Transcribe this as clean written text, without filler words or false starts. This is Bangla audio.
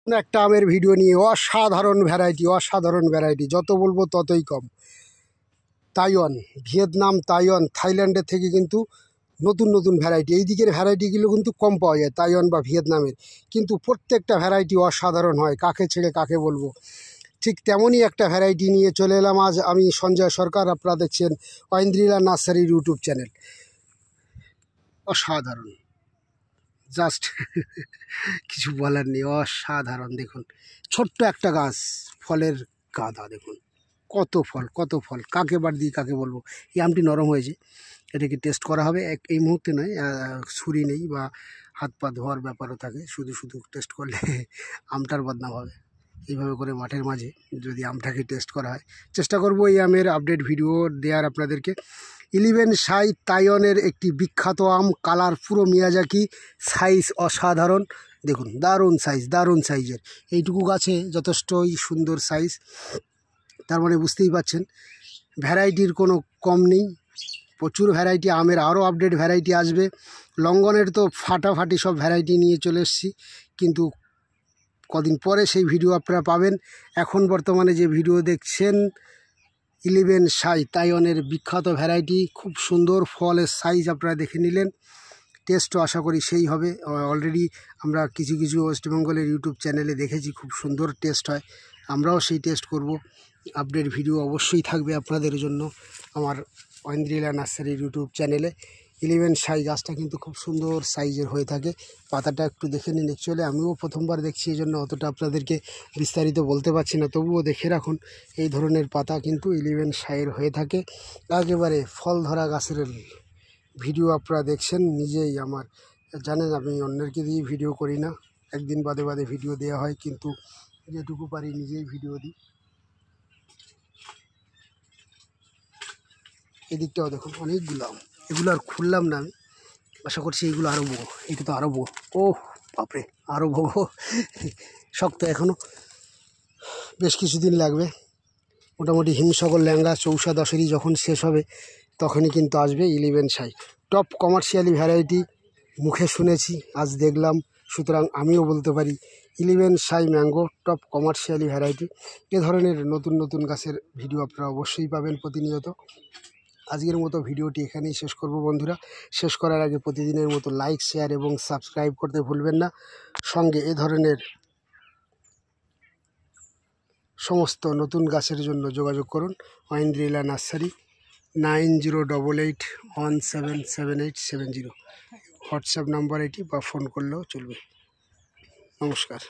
একটা আমের ভিডিও নিয়ে অসাধারণ ভ্যারাইটি যত বলবো ততই কম। তাইওয়ান, ভিয়েতনাম, তাইওয়ান, থাইল্যান্ডের থেকে কিন্তু নতুন ভ্যারাইটি, এই দিকের ভ্যারাইটিগুলো কিন্তু কম পাওয়া যায় তাইওয়ান বা ভিয়েতনামের, কিন্তু প্রত্যেকটা ভ্যারাইটি অসাধারণ হয়। কাকে ছেড়ে কাকে বলবো। ঠিক তেমনই একটা ভ্যারাইটি নিয়ে চলে এলাম আজ আমি, সঞ্জয় সরকার। আপনারা দেখছেন ঐন্দ্রিলা নার্সারির ইউটিউব চ্যানেল। অসাধারণ, জাস্ট কিছু বলার নেই, অসাধারণ। দেখুন ছোট্ট একটা গাছ, ফলের গাদা দেখুন, কত ফল। কাকে বার দিই কাকে বলবো। এই আমটি নরম হয়েছে, এটাকে টেস্ট করা হবে। এই মুহূর্তে নয়, ছুরি নেই বা হাত পা ধোয়ার ব্যাপারও থাকে, শুধু টেস্ট করলে আমটার বদনাম হবে। এইভাবে করে মাঠের মাঝে যদি আমটাকে টেস্ট করা হয়, চেষ্টা করব এই আমের আপডেট ভিডিও দেওয়ার আপনাদেরকে। 11 সাই তাইওয়ানের একটি বিখ্যাত আম, কালার পুরো মিয়াজাকি, সাইজ অসাধারণ। দেখুন দারুণ সাইজের, এইটুকু গাছে যথেষ্টই সুন্দর সাইজ। তার মানে বুঝতেই পাচ্ছেন ভ্যারাইটির কোনো কম নেই, প্রচুর ভ্যারাইটি। আমের আরও আপডেট ভ্যারাইটি আসবে। লঙ্ঘনের তো ফাটাফাটি সব ভ্যারাইটি নিয়ে চলে এসেছি, কিন্তু কদিন পরে সেই ভিডিও আপনারা পাবেন। এখন বর্তমানে যে ভিডিও দেখছেন 11 সাই তাইওয়ানের বিখ্যাত ভ্যারাইটি, খুব সুন্দর ফলের সাইজ আপনারা দেখে নিলেন। টেস্টও আশা করি সেই হবে। অলরেডি আমরা কিছু ওয়েস্টবেঙ্গলের ইউটিউব চ্যানেলে দেখেছি, খুব সুন্দর টেস্ট হয়। আমরাও সেই টেস্ট করব। আপডেট ভিডিও অবশ্যই থাকবে আপনাদের জন্য আমার ঐন্দ্রিলা নার্সারির ইউটিউব চ্যানেলে। 11 সাই গাছটা কিন্তু খুব সুন্দর সাইজের হয়ে থাকে। পাতাটা একটু দেখে নিন। অ্যাকচুয়ালি আমিও প্রথমবার দেখছি, এই জন্য অতটা আপনাদেরকে বিস্তারিত বলতে পারছি না, তবুও দেখে রাখুন। এই ধরনের পাতা কিন্তু 11 সাইয়ের হয়ে থাকে। একেবারে ফল ধরা গাছের ভিডিও আপনারা দেখছেন। নিজেই আমার জানেন আমি অন্যকে দিয়ে ভিডিও করি না, একদিন বাদে ভিডিও দেওয়া হয়, কিন্তু যেটুকু পারি নিজেই ভিডিও দিই। এদিকটাও দেখুন অনেকগুলো আম, এগুলো আর খুললাম না আমি, আশা করছি এইগুলো আরও বড়ো। এটা তো আরও বড়ো, ও বাপরে, আরও বড়ো, শক্ত। এখনও বেশ কিছুদিন লাগবে। মোটামুটি হিমসাগর ল্যাংড়া 14-10 যখন শেষ হবে তখনই কিন্তু আসবে 11 সাই। টপ কমার্শিয়ালি ভ্যারাইটি, মুখে শুনেছি, আজ দেখলাম, সুতরাং আমিও বলতে পারি 11 সাই ম্যাঙ্গো টপ কমার্শিয়ালি ভ্যারাইটি। এ ধরনের নতুন গাছের ভিডিও আপনারা অবশ্যই পাবেন প্রতিনিয়ত। আজকের মতো ভিডিওটি এখানেই শেষ করব বন্ধুরা। শেষ করার আগে প্রতিদিনের মতো লাইক, শেয়ার এবং সাবস্ক্রাইব করতে ভুলবেন না। সঙ্গে এ ধরনের সমস্ত নতুন গাছের জন্য যোগাযোগ করুন ঐন্দ্রিলা নার্সারি, 9088177870। হোয়াটসঅ্যাপ নাম্বার এটি, বা ফোন করলেও চলবে। নমস্কার।